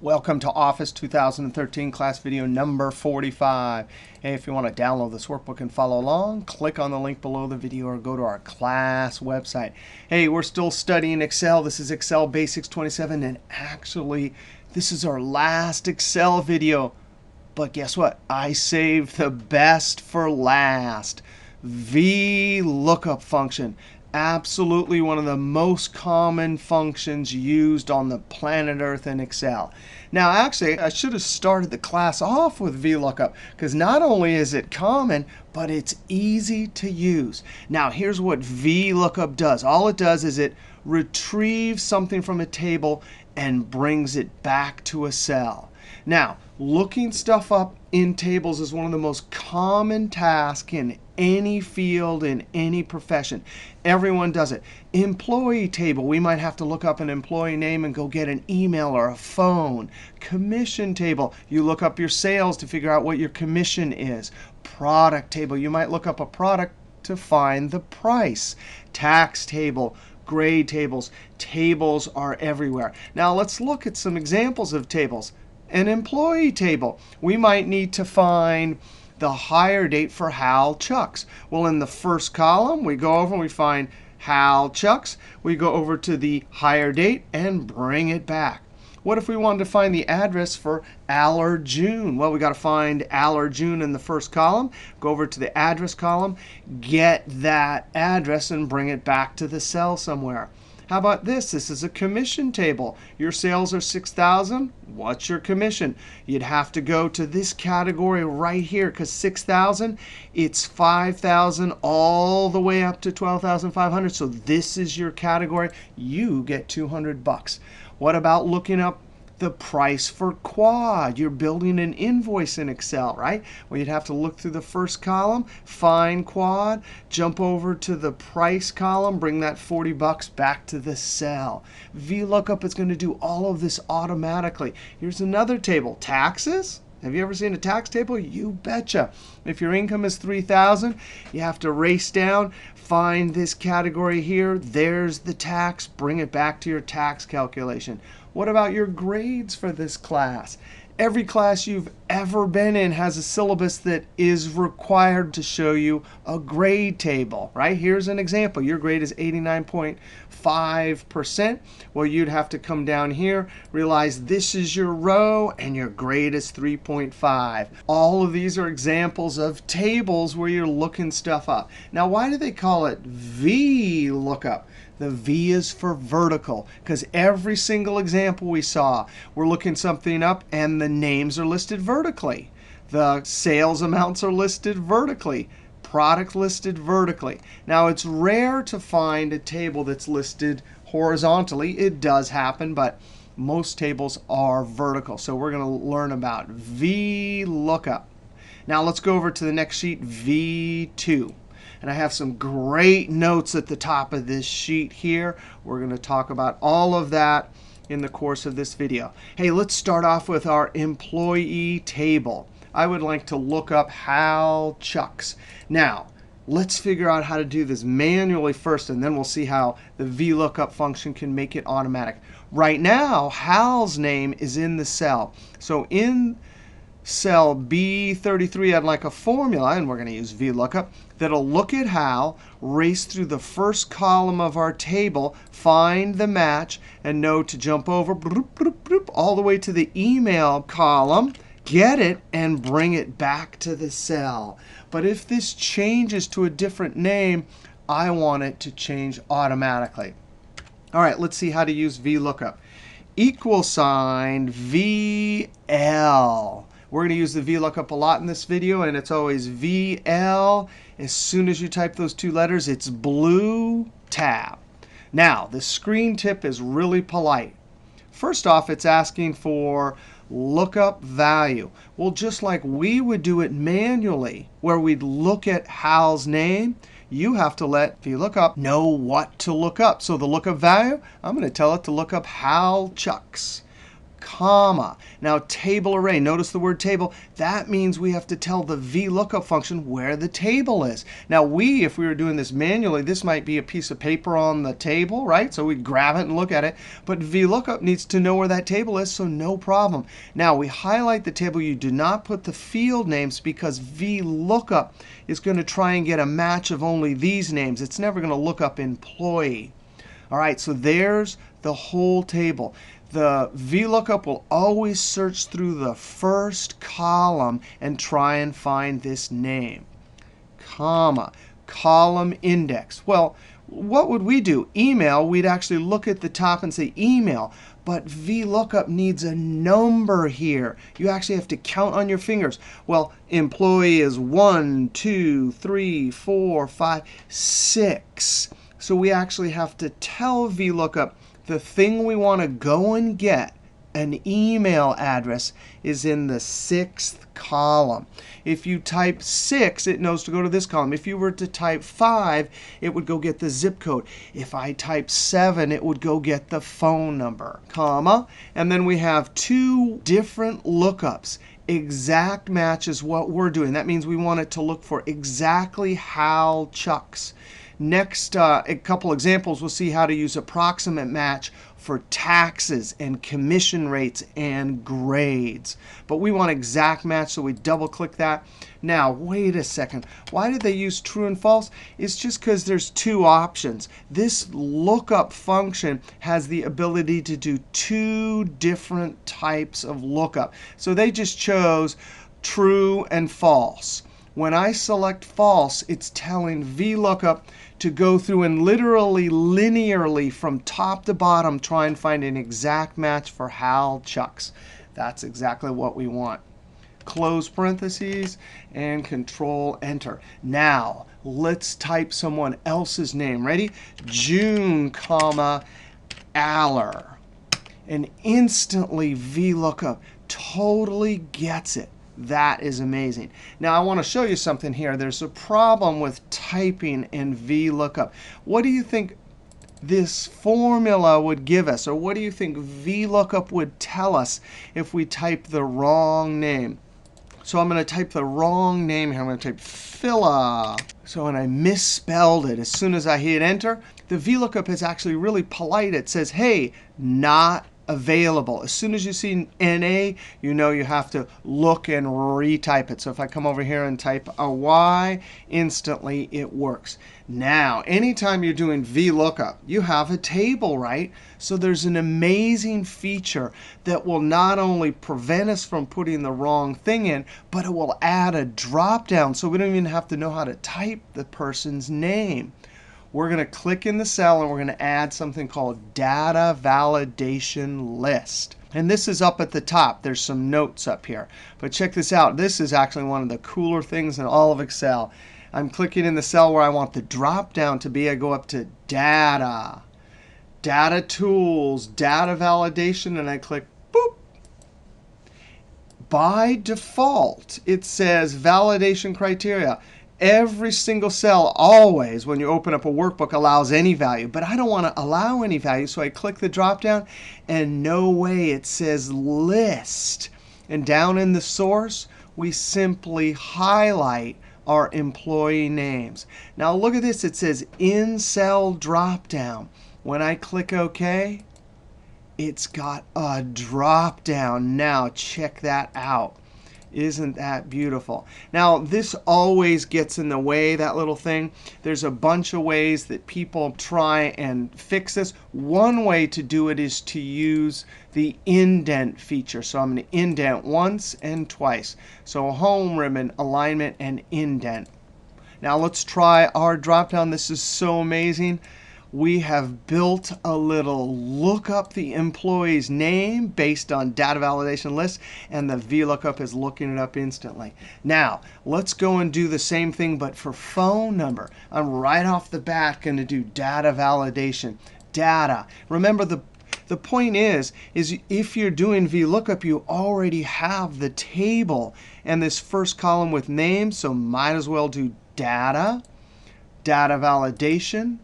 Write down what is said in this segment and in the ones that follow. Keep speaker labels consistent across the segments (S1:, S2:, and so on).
S1: Welcome to Office 2013 class video number 45. Hey, if you want to download this workbook and follow along, click on the link below the video or go to our class website. Hey, we're still studying Excel. This is Excel Basics 27, and actually, this is our last Excel video. But guess what? I saved the best for last. VLOOKUP function. Absolutely one of the most common functions used on the planet Earth in Excel. Now, actually, I should have started the class off with VLOOKUP, because not only is it common, but it's easy to use. Now, here's what VLOOKUP does. All it does is it retrieves something from a table and brings it back to a cell. Now, looking stuff up in tables is one of the most common tasks in any field, in any profession. Everyone does it. Employee table, we might have to look up an employee name and go get an email or a phone. Commission table, you look up your sales to figure out what your commission is. Product table, you might look up a product to find the price. Tax table, grade tables. Tables are everywhere. Now let's look at some examples of tables. An employee table, we might need to find the hire date for Hal Chucks. Well, in the first column, we go over and we find Hal Chucks. We go over to the hire date and bring it back. What if we wanted to find the address for Al or June? Well, we got to find Al or June in the first column. Go over to the address column, get that address, and bring it back to the cell somewhere. How about this? This is a commission table. Your sales are 6,000. What's your commission? You'd have to go to this category right here, because 6,000, it's 5,000 all the way up to 12,500. So this is your category. You get 200 bucks. What about looking up the price for quad? You're building an invoice in Excel, right? Well, you'd have to look through the first column, find quad, jump over to the price column, bring that 40 bucks back to the cell. VLOOKUP is going to do all of this automatically. Here's another table. Taxes. Have you ever seen a tax table? You betcha. If your income is 3,000, you have to race down, find this category here. There's the tax. Bring it back to your tax calculation. What about your grades for this class? Every class you've ever been in has a syllabus that is required to show you a grade table, right? Here's an example. Your grade is 89.5%. Well, you'd have to come down here, realize this is your row, and your grade is 3.5. All of these are examples of tables where you're looking stuff up. Now, why do they call it VLOOKUP? The V is for vertical, because every single example we saw, we're looking something up, and the names are listed vertically. The sales amounts are listed vertically. Product listed vertically. Now, it's rare to find a table that's listed horizontally. It does happen, but most tables are vertical. So we're going to learn about VLOOKUP. Now, let's go over to the next sheet, V2. And I have some great notes at the top of this sheet here. We're going to talk about all of that in the course of this video. Hey, let's start off with our employee table. I would like to look up Hal Chucks. Now, let's figure out how to do this manually first, and then we'll see how the VLOOKUP function can make it automatic. Right now, Hal's name is in the cell. So in cell B33, I'd like a formula, and we're going to use VLOOKUP, that'll look at Hal, race through the first column of our table, find the match, and know to jump over all the way to the email column, get it, and bring it back to the cell. But if this changes to a different name, I want it to change automatically. All right, let's see how to use VLOOKUP. Equal sign VL. We're going to use the VLOOKUP a lot in this video, and it's always VL. As soon as you type those two letters, it's blue tab. Now, the screen tip is really polite. First off, it's asking for lookup value. Well, just like we would do it manually, where we'd look at Hal's name, you have to let VLOOKUP know what to look up. So the lookup value, I'm going to tell it to look up Hal Chucks. comma. Now table array, notice the word table. That means we have to tell the VLOOKUP function where the table is. Now if we were doing this manually, this might be a piece of paper on the table, right? So we'd grab it and look at it. But VLOOKUP needs to know where that table is, so no problem. Now we highlight the table. You do not put the field names because VLOOKUP is going to try and get a match of only these names. It's never going to look up employee. All right, so there's the whole table. The VLOOKUP will always search through the first column and try and find this name. Comma, column index. Well, what would we do? Email, we'd actually look at the top and say email. But VLOOKUP needs a number here. You actually have to count on your fingers. Well, employee is 1, 2, 3, 4, 5, 6. So we actually have to tell VLOOKUP the thing we want to go and get, an email address, is in the 6th column. If you type 6, it knows to go to this column. If you were to type 5, it would go get the zip code. If I type 7, it would go get the phone number, comma. And then we have two different lookups. Exact match is what we're doing. That means we want it to look for exactly Hal Chucks. Next, a couple examples, we'll see how to use approximate match for taxes and commission rates and grades. But we want exact match, so we double click that. Now, wait a second. Why did they use true and false? It's just because there's two options. This lookup function has the ability to do two different types of lookup. So they just chose true and false. When I select false, it's telling VLOOKUP to go through and literally linearly from top to bottom try and find an exact match for Hal Chucks. That's exactly what we want. Close parentheses and Control Enter. Now let's type someone else's name. Ready? June, comma, Aller. And instantly VLOOKUP totally gets it. That is amazing. Now I want to show you something here. There's a problem with typing in VLOOKUP. What do you think this formula would give us? Or what do you think VLOOKUP would tell us if we type the wrong name? So I'm going to type the wrong name here. I'm going to type Phila. So when I misspelled it, as soon as I hit Enter, the VLOOKUP is actually really polite. It says, hey, not available. As soon as you see NA, you know you have to look and retype it. So if I come over here and type a Y, instantly it works. Now, anytime you're doing VLOOKUP, you have a table, right? So there's an amazing feature that will not only prevent us from putting the wrong thing in, but it will add a drop-down so we don't even have to know how to type the person's name. We're going to click in the cell, and we're going to add something called Data Validation List. And this is up at the top. There's some notes up here. But check this out. This is actually one of the cooler things in all of Excel. I'm clicking in the cell where I want the drop-down to be. I go up to Data, Data Tools, Data Validation, and I click boop. By default, it says Validation Criteria. Every single cell always, when you open up a workbook, allows any value. But I don't want to allow any value, so I click the drop-down, and no way, it says List. And down in the source, we simply highlight our employee names. Now look at this. It says In Cell Drop-down. When I click OK, it's got a drop-down. Now check that out. Isn't that beautiful? Now, this always gets in the way, that little thing. There's a bunch of ways that people try and fix this. One way to do it is to use the indent feature. So I'm going to indent once and twice. So home, ribbon, alignment, and indent. Now let's try our dropdown. This is so amazing. We have built a little look up the employee's name based on data validation list, and the VLOOKUP is looking it up instantly. Now, let's go and do the same thing, but for phone number. I'm right off the bat going to do data validation. Data. Remember, the point is if you're doing VLOOKUP, you already have the table and this first column with names, so might as well do data, data validation.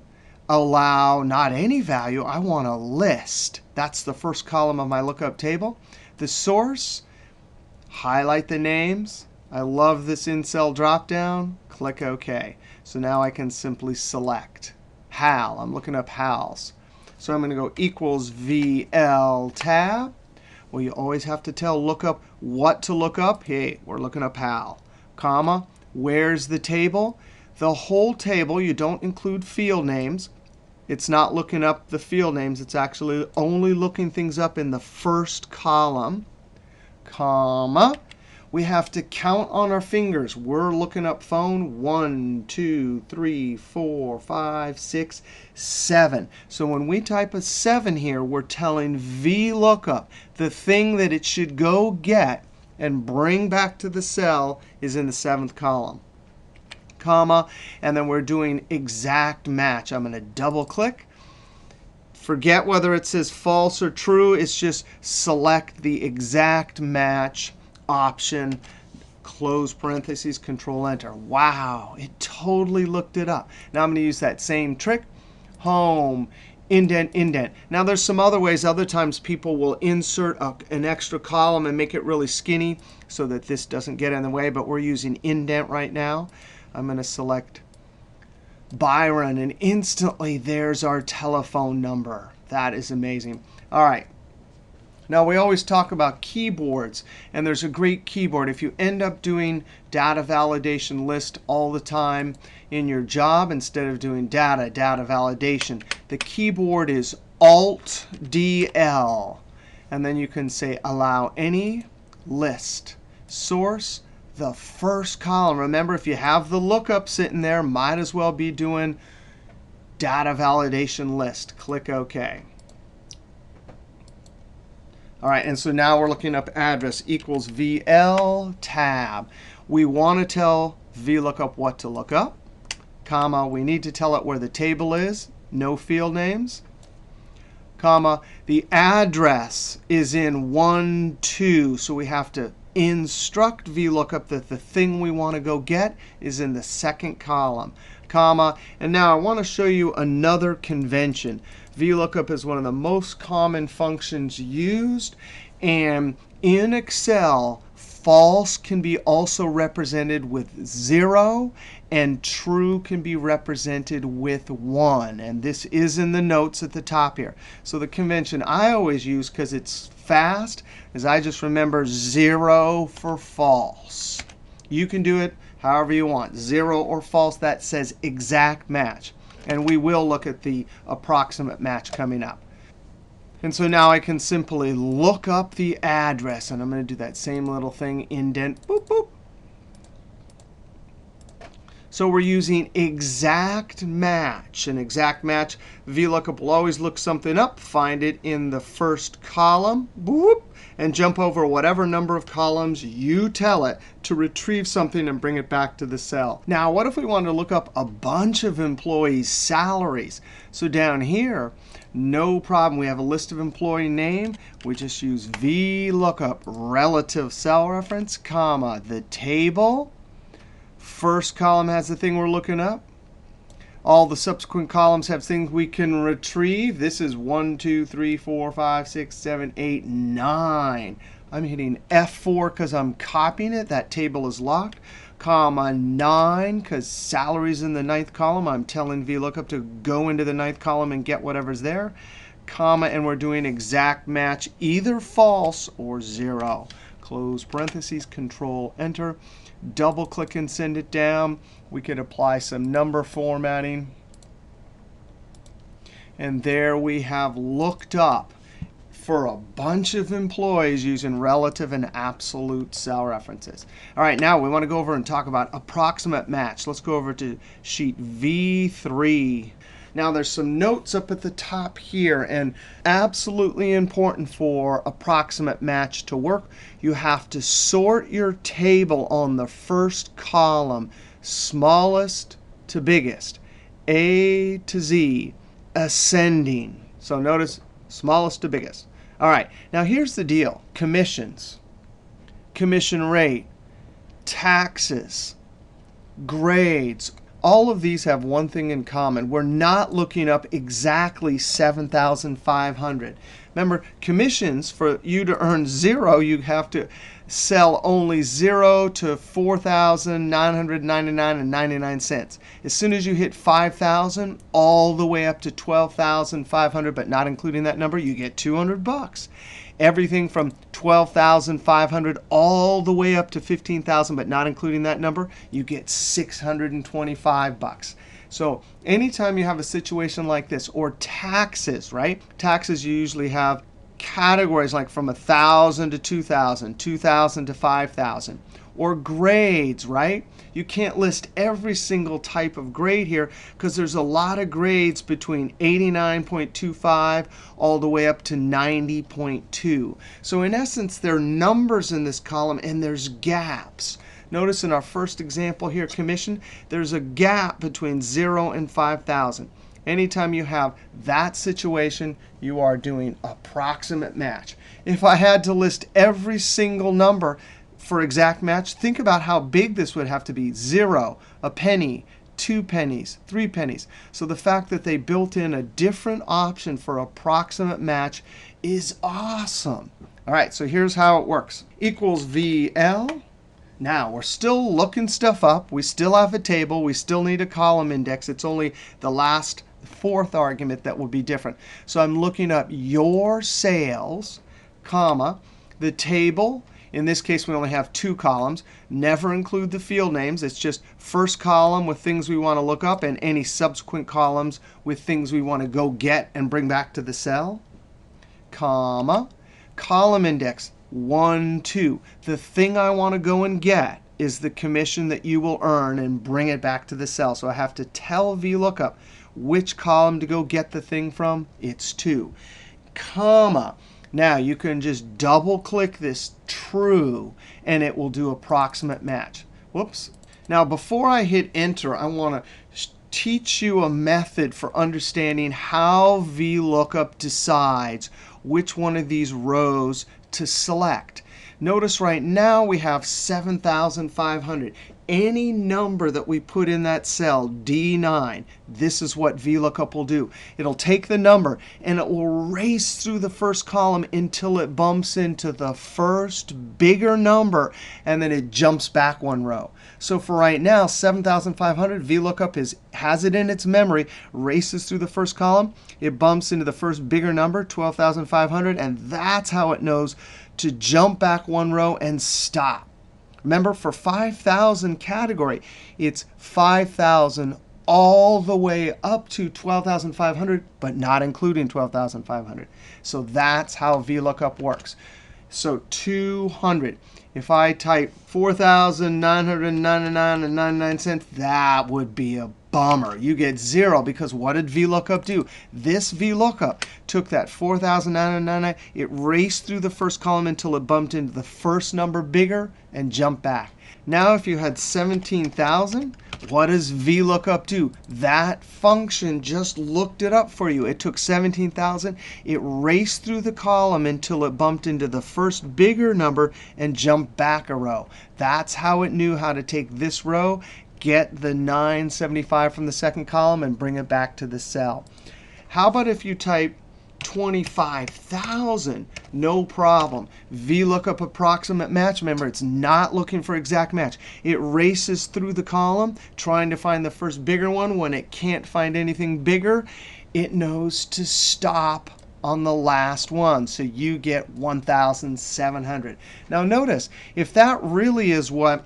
S1: Allow not any value. I want a list. That's the first column of my lookup table. The source, highlight the names. I love this in-cell dropdown. Click OK. So now I can simply select Hal. I'm looking up Hal's. So I'm going to go equals VL tab. Well, you always have to tell lookup what to look up. Hey, we're looking up Hal. Comma, where's the table? The whole table. You don't include field names. It's not looking up the field names. It's actually only looking things up in the first column. Comma. We have to count on our fingers. We're looking up phone 1, 2, 3, 4, 5, 6, 7. So when we type a 7 here, we're telling VLOOKUP the thing that it should go get and bring back to the cell is in the 7th column. Comma, and then we're doing exact match. I'm going to double click. Forget whether it says false or true. It's just select the exact match option, close parentheses, Control Enter. Wow, it totally looked it up. Now I'm going to use that same trick. Home, indent, indent. Now there's some other ways. Other times people will insert an extra column and make it really skinny so that this doesn't get in the way. But we're using indent right now. I'm going to select Byron, and instantly there's our telephone number. That is amazing. All right. Now, we always talk about keyboards, and there's a great keyboard. If you end up doing data validation list all the time in your job instead of doing data validation, the keyboard is Alt-DL. And then you can say allow any list source the first column. Remember, if you have the lookup sitting there, might as well be doing data validation list. Click OK. All right, and so now we're looking up address equals VL tab. We want to tell VLOOKUP what to look up, comma. We need to tell it where the table is, no field names, comma. The address is in 1, 2, so we have to instruct VLOOKUP that the thing we want to go get is in the 2nd column, comma. And now I want to show you another convention. VLOOKUP is one of the most common functions used. And in Excel, false can be also represented with 0, and true can be represented with 1. And this is in the notes at the top here. So the convention I always use, because it's fast, is I just remember 0 for false. You can do it however you want. 0 or false, that says exact match. And we will look at the approximate match coming up. And so now I can simply look up the address. And I'm going to do that same little thing, indent, boop, boop. So we're using exact match. An exact match, VLOOKUP will always look something up, find it in the first column, boop, and jump over whatever number of columns you tell it to retrieve something and bring it back to the cell. Now, what if we wanted to look up a bunch of employees' salaries? So down here, no problem. We have a list of employee name. We just use VLOOKUP relative cell reference, comma, the table. First column has the thing we're looking up. All the subsequent columns have things we can retrieve. This is 1, 2, 3, 4, 5, 6, 7, 8, 9. I'm hitting F4 because I'm copying it. That table is locked. Comma 9 because salaries in the 9th column. I'm telling VLOOKUP to go into the 9th column and get whatever's there. Comma, and we're doing exact match, either false or 0. Close parentheses, Control Enter. Double click and send it down. We could apply some number formatting. And there we have looked up for a bunch of employees using relative and absolute cell references. All right, now we want to go over and talk about approximate match. Let's go over to sheet V3. Now there's some notes up at the top here, and absolutely important for approximate match to work. You have to sort your table on the first column, smallest to biggest, A to Z, ascending. So notice smallest to biggest. All right, now here's the deal. Commissions, commission rate, taxes, grades, all of these have one thing in common. We're not looking up exactly 7,500. Remember, commissions, for you to earn 0, you have to sell only 0 to 4,999.99 cents. As soon as you hit 5,000, all the way up to 12,500, but not including that number, you get 200 bucks. Everything from 12,500 all the way up to 15,000, but not including that number, you get 625 bucks. So anytime you have a situation like this, or taxes, right? Taxes, you usually have categories like from 1,000 to 2,000, 2,000 to 5,000. Or grades, right? You can't list every single type of grade here because there's a lot of grades between 89.25 all the way up to 90.2. So in essence, there are numbers in this column and there's gaps. Notice in our first example here, commission, there's a gap between 0 and 5,000. Anytime you have that situation, you are doing approximate match. If I had to list every single number for exact match, think about how big this would have to be. 0, a penny, 2 pennies, 3 pennies. So the fact that they built in a different option for approximate match is awesome. All right, so here's how it works. Equals VL. Now, we're still looking stuff up. We still have a table. We still need a column index. It's only the last fourth argument that will be different. So I'm looking up your sales, comma, the table. In this case, we only have 2 columns. Never include the field names. It's just first column with things we want to look up and any subsequent columns with things we want to go get and bring back to the cell, comma, column index 1, 2. The thing I want to go and get is the commission that you will earn and bring it back to the cell. So I have to tell VLOOKUP which column to go get the thing from. It's 2, comma. Now, you can just double click this true, and it will do approximate match. Whoops. Now, before I hit enter, I want to teach you a method for understanding how VLOOKUP decides which one of these rows to select. Notice right now we have 7,500. Any number that we put in that cell, D9, this is what VLOOKUP will do. It'll take the number, and it will race through the first column until it bumps into the first bigger number, and then it jumps back 1 row. So for right now, 7,500, VLOOKUP has it in its memory, races through the first column. It bumps into the first bigger number, 12,500, and that's how it knows to jump back 1 row and stop. Remember, for 5,000 category, it's 5,000 all the way up to 12,500, but not including 12,500. So that's how VLOOKUP works. So 200. If I type 4,999.99 cents, that would be a bummer. You get 0 because what did VLOOKUP do? This VLOOKUP took that 4,999, it raced through the first column until it bumped into the first number bigger and jumped back. Now if you had 17,000, what does VLOOKUP do? That function just looked it up for you. It took 17,000. It raced through the column until it bumped into the first bigger number and jumped back a row. That's how it knew how to take this row, get the 975 from the second column, and bring it back to the cell. How about if you type 25,000? No problem. VLOOKUP Approximate Match. Remember, it's not looking for exact match. It races through the column trying to find the first bigger one. When it can't find anything bigger, it knows to stop on the last one. So you get 1,700. Now notice, if that really is what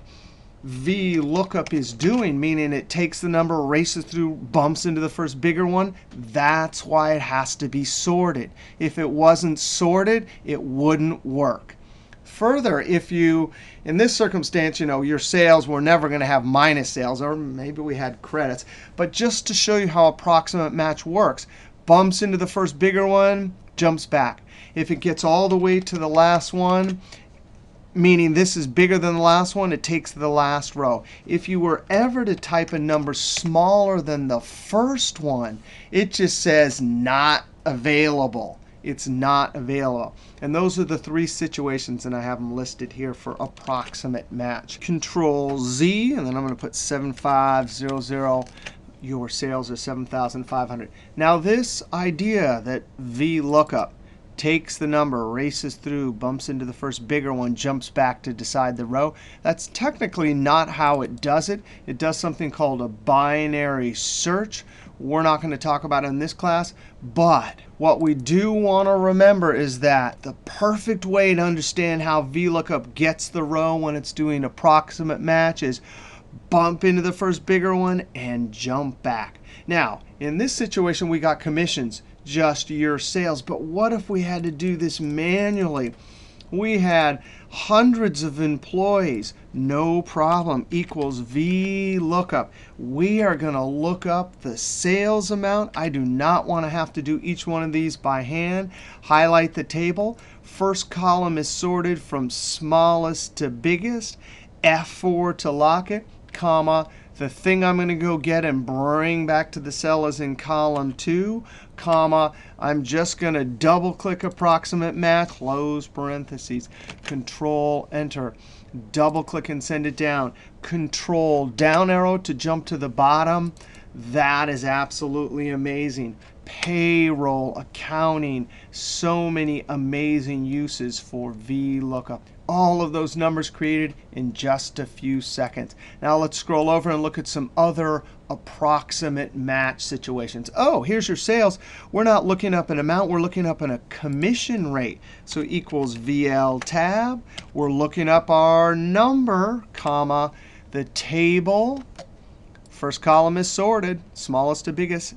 S1: VLOOKUP is doing, meaning it takes the number, races through, bumps into the first bigger one, that's why it has to be sorted. If it wasn't sorted, it wouldn't work. Further, if you, in this circumstance, your sales were never going to have minus sales, or maybe we had credits. But just to show you how approximate match works, bumps into the first bigger one, jumps back. If it gets all the way to the last one, meaning this is bigger than the last one, it takes the last row. If you were ever to type a number smaller than the first one, it just says not available. it's not available. And those are the three situations, and I have them listed here for approximate match. Control Z, and then I'm going to put 7500. Your sales are 7,500. Now this idea that VLOOKUP takes the number, races through, bumps into the first bigger one, jumps back to decide the row, that's technically not how it does it. It does something called a binary search. We're not going to talk about it in this class, but what we do want to remember is that the perfect way to understand how VLOOKUP gets the row when it's doing approximate match is bump into the first bigger one and jump back. Now, in this situation, we got commissions, just your sales. But what if we had to do this manually? We had hundreds of employees. No problem. Equals VLOOKUP. We are going to look up the sales amount. I do not want to have to do each one of these by hand. Highlight the table. First column is sorted from smallest to biggest. F4 to lock it, comma. The thing I'm going to go get and bring back to the cell is in column 2, comma. I'm just going to double click approximate match, close parentheses, Control Enter. Double click and send it down. Control down arrow to jump to the bottom. That is absolutely amazing. Payroll, accounting, so many amazing uses for VLOOKUP. All of those numbers created in just a few seconds. Now let's scroll over and look at some other approximate match situations. Oh, here's your sales. We're not looking up an amount. We're looking up a commission rate. So equals VL tab. We're looking up our number, comma, the table. First column is sorted, smallest to biggest,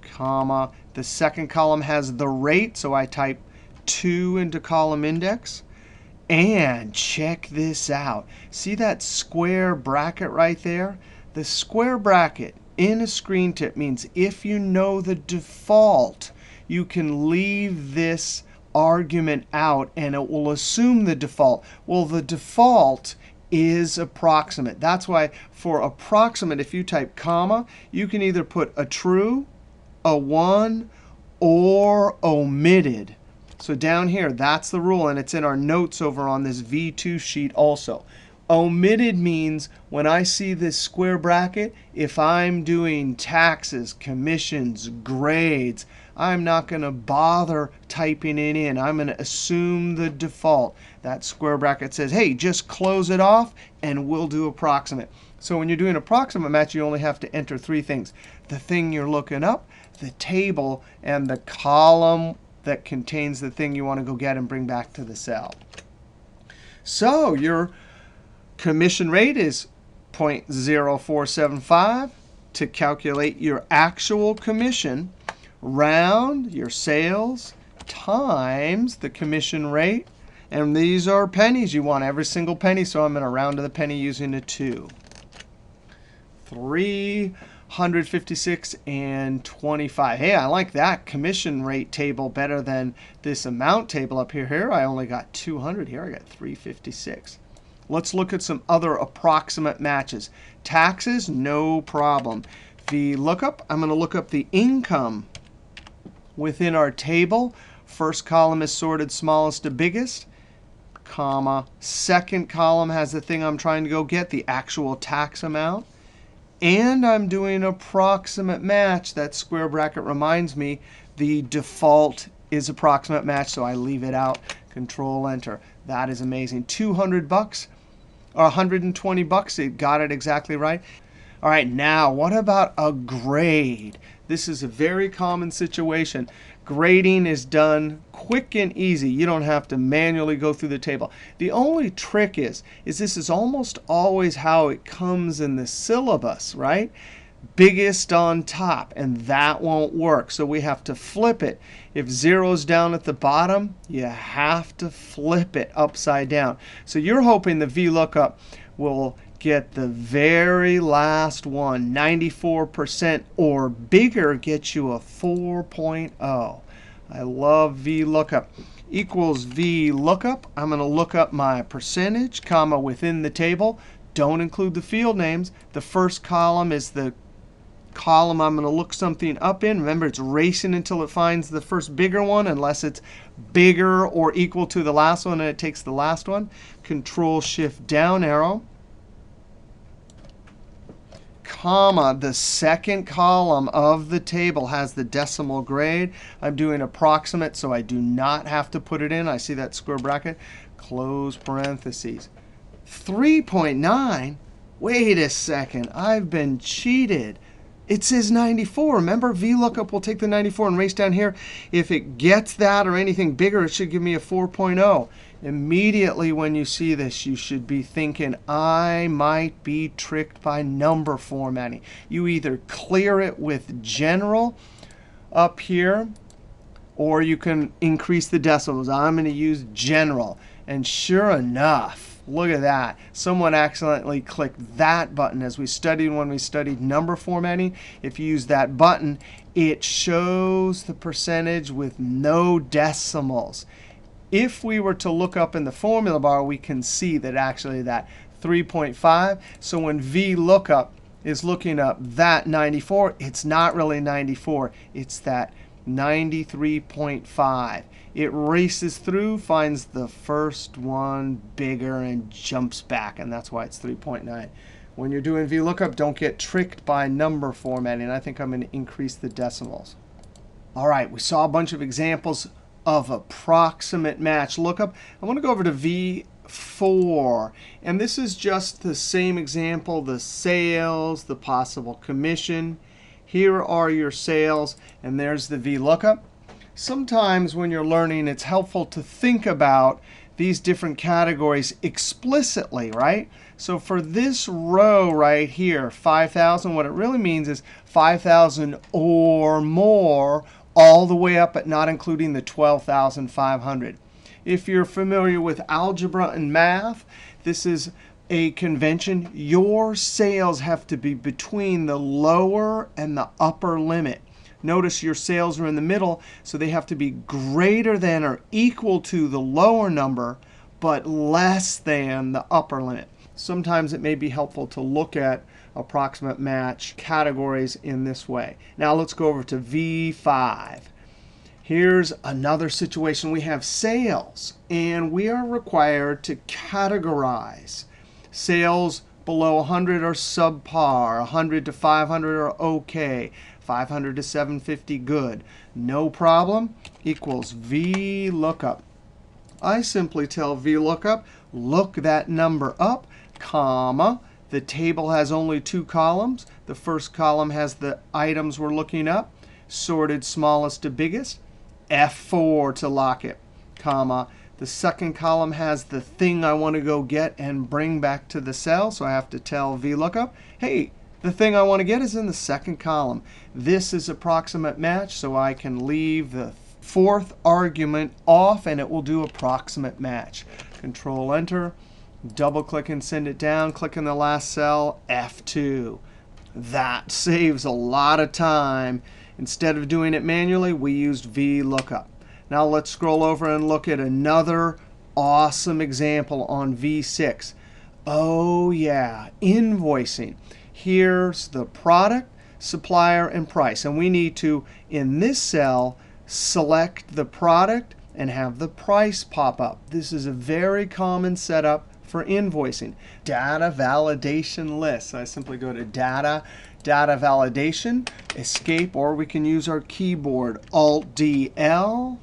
S1: comma. The second column has the rate, so I type 2 into column index. And check this out. See that square bracket right there? The square bracket in a screen tip means if you know the default, you can leave this argument out, and it will assume the default. Well, the default is approximate. That's why for approximate, if you type comma, you can either put a true, a 1, or omitted. So down here, that's the rule, and it's in our notes over on this V2 sheet also. Omitted means when I see this square bracket, if I'm doing taxes, commissions, grades, I'm not going to bother typing it in. I'm going to assume the default. That square bracket says, hey, just close it off, and we'll do approximate. So when you're doing approximate match, you only have to enter 3 things. The thing you're looking up, the table, and the column that contains the thing you want to go get and bring back to the cell. So your commission rate is 0.0475. To calculate your actual commission, round your sales times the commission rate. And these are pennies. You want every single penny, so I'm going to round to the penny using a 2. 356 and 25. Hey, I like that commission rate table better than this amount table up here. Here I only got 200. Here I got 356. Let's look at some other approximate matches. Taxes, no problem. VLOOKUP, I'm going to look up the income within our table. First column is sorted smallest to biggest, comma. Second column has the thing I'm trying to go get, the actual tax amount. And I'm doing approximate match. That square bracket reminds me the default is approximate match, so I leave it out. Control Enter. That is amazing. 200 bucks or 120 bucks. It got it exactly right. All right, now what about a grade? This is a very common situation. Grading is done quick and easy. You don't have to manually go through the table. The only trick is this is almost always how it comes in the syllabus, right? Biggest on top, and that won't work. So we have to flip it. If 0 is down at the bottom, you have to flip it upside down. So you're hoping the VLOOKUP will get the very last one. 94% or bigger gets you a 4.0. I love VLOOKUP. Equals VLOOKUP. I'm going to look up my percentage, comma, within the table. Don't include the field names. The first column is the column I'm going to look something up in. Remember, it's racing until it finds the first bigger one, unless it's bigger or equal to the last one, and it takes the last one. Control-Shift down arrow, comma, the second column of the table has the decimal grade. I'm doing approximate, so I do not have to put it in. I see that square bracket. Close parentheses. 3.9? Wait a second. I've been cheated. It says 94. Remember, VLOOKUP will take the 94 and race down here. If it gets that or anything bigger, it should give me a 4.0. Immediately when you see this, you should be thinking, I might be tricked by number formatting. You either clear it with general up here, or you can increase the decimals. I'm going to use general. And sure enough, look at that. Someone accidentally clicked that button. As we studied when we studied number formatting, if you use that button, it shows the percentage with no decimals. If we were to look up in the formula bar, we can see that actually that 3.5. So when VLOOKUP is looking up that 94, it's not really 94. It's that 93.5. It races through, finds the first one bigger, and jumps back. And that's why it's 3.9. When you're doing VLOOKUP, don't get tricked by number formatting. I think I'm going to increase the decimals. All right, we saw a bunch of examples of approximate match lookup. I want to go over to V4. And this is just the same example, the sales, the possible commission. Here are your sales, and there's the VLOOKUP. Sometimes when you're learning, it's helpful to think about these different categories explicitly, right? So for this row right here, 5,000, what it really means is 5,000 or more, all the way up, but not including the 12,500. If you're familiar with algebra and math, this is a convention. Your sales have to be between the lower and the upper limit. Notice your sales are in the middle, so they have to be greater than or equal to the lower number, but less than the upper limit. Sometimes it may be helpful to look at approximate match categories in this way. Now let's go over to V5. Here's another situation. We have sales, and we are required to categorize. Sales below 100 are subpar, 100 to 500 are OK, 500 to 750 good. No problem equals VLOOKUP. I simply tell VLOOKUP, look that number up, comma. The table has only two columns. The first column has the items we're looking up, sorted smallest to biggest. F4 to lock it, comma. The second column has the thing I want to go get and bring back to the cell. So I have to tell VLOOKUP, hey, the thing I want to get is in the second column. This is approximate match, so I can leave the fourth argument off, and it will do approximate match. Control Enter. Double click and send it down. Click in the last cell, F2. That saves a lot of time. Instead of doing it manually, we used VLOOKUP. Now let's scroll over and look at another awesome example on V6. Oh yeah, invoicing. Here's the product, supplier, and price. And we need to, in this cell, select the product and have the price pop up. This is a very common setup for invoicing. Data validation list. So I simply go to data, data validation, escape, or we can use our keyboard, Alt-DL.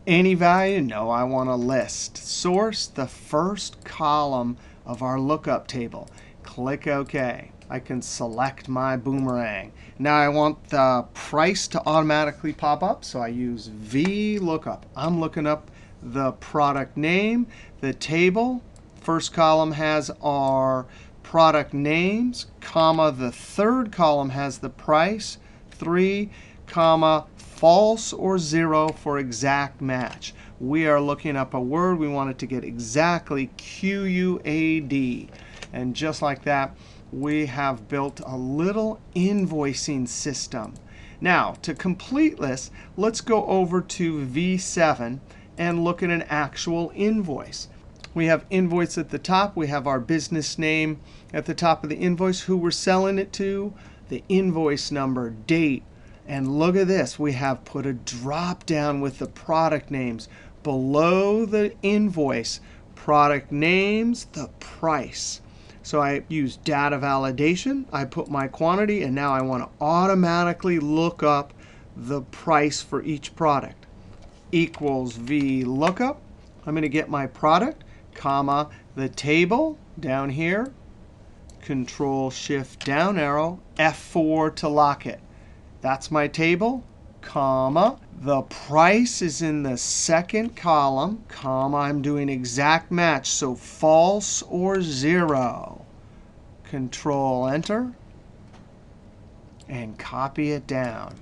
S1: Any value? No, I want a list. Source, the first column of our lookup table. Click OK. I can select my boomerang. Now I want the price to automatically pop up, so I use VLOOKUP. I'm looking up the product name, the table. First column has our product names, comma. The third column has the price, 3, comma, false or 0 for exact match. We are looking up a word. We want it to get exactly QUAD. And just like that, we have built a little invoicing system. Now, to complete this, let's go over to V7 and look at an actual invoice. We have invoice at the top. We have our business name at the top of the invoice, who we're selling it to, the invoice number, date. And look at this. We have put a drop down with the product names. Below the invoice, product names, the price. So I use data validation. I put my quantity, and now I want to automatically look up the price for each product. Equals VLOOKUP. I'm going to get my product, comma, the table down here. Control-Shift down arrow, F4 to lock it. That's my table, comma. The price is in the second column, comma. I'm doing exact match, so false or 0. Control-Enter, and copy it down.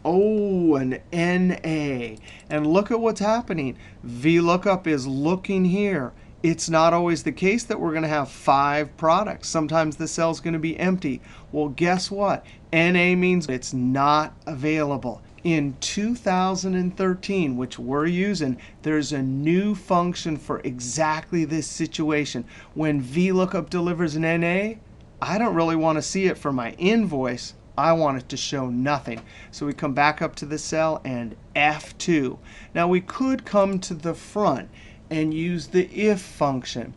S1: Oh, an NA. And look at what's happening. VLOOKUP is looking here. It's not always the case that we're going to have 5 products. Sometimes the cell's going to be empty. Well, guess what? NA means it's not available. In 2013, which we're using, there's a new function for exactly this situation. When VLOOKUP delivers an NA, I don't really want to see it for my invoice. I want it to show nothing. So we come back up to the cell and F2. Now we could come to the front and use the if function.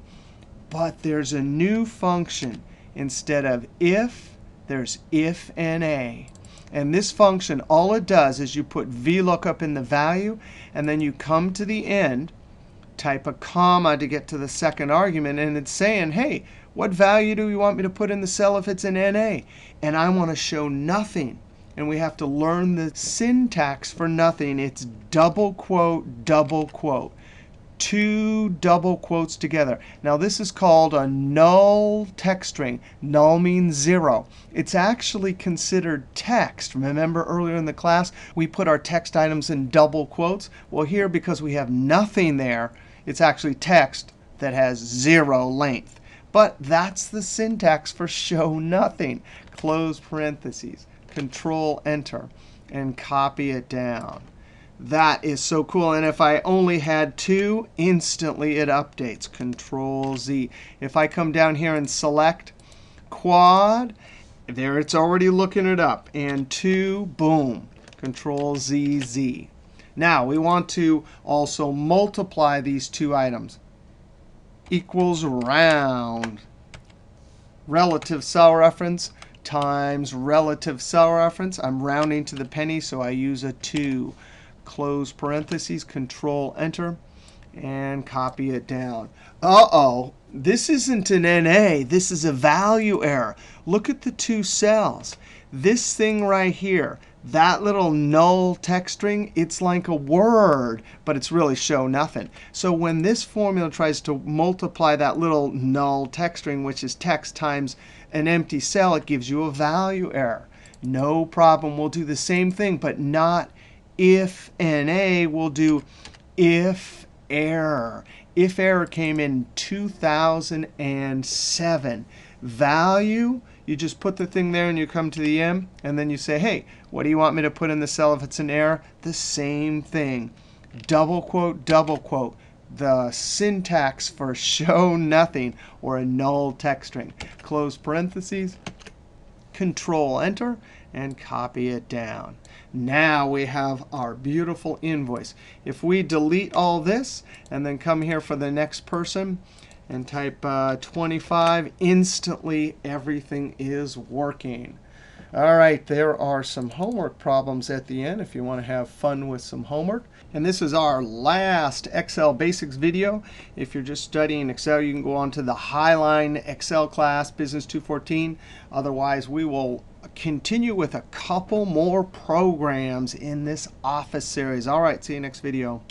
S1: But there's a new function. Instead of if, there's IFNA. And this function, all it does is you put VLOOKUP in the value, and then you come to the end, type a comma to get to the second argument, and it's saying, hey, what value do you want me to put in the cell if it's an NA? And I want to show nothing. And we have to learn the syntax for nothing. It's double quote, double quote. 2 double quotes together. Now this is called a null text string. Null means 0. It's actually considered text. Remember earlier in the class, we put our text items in double quotes? Well, here, because we have nothing there, it's actually text that has 0 length. But that's the syntax for show nothing. Close parentheses, Control-Enter, and copy it down. That is so cool. And if I only had 2, instantly it updates. Control-Z. If I come down here and select quad, there it's already looking it up. And 2, boom, Control-Z-Z. Now we want to also multiply these 2 items. Equals round. Relative cell reference times relative cell reference. I'm rounding to the penny, so I use a 2. Close parentheses, Control-Enter, and copy it down. Uh-oh, this isn't an NA. This is a value error. Look at the 2 cells. This thing right here, that little null text string, it's like a word, but it's really show nothing. So when this formula tries to multiply that little null text string, which is text times an empty cell, it gives you a value error. No problem. We'll do the same thing, but not if NA. We'll do if error. If error came in 2007. Value, you just put the thing there and you come to the end, and then you say, hey, what do you want me to put in the cell if it's an error? The same thing. Double quote, double quote. The syntax for show nothing or a null text string. Close parentheses, Control-Enter, and copy it down. Now we have our beautiful invoice. If we delete all this and then come here for the next person and type 25, instantly everything is working. All right, there are some homework problems at the end if you want to have fun with some homework. And this is our last Excel Basics video. If you're just studying Excel, you can go on to the Highline Excel class, Business 214. Otherwise, we will continue with a couple more programs in this Office series. All right, see you next video.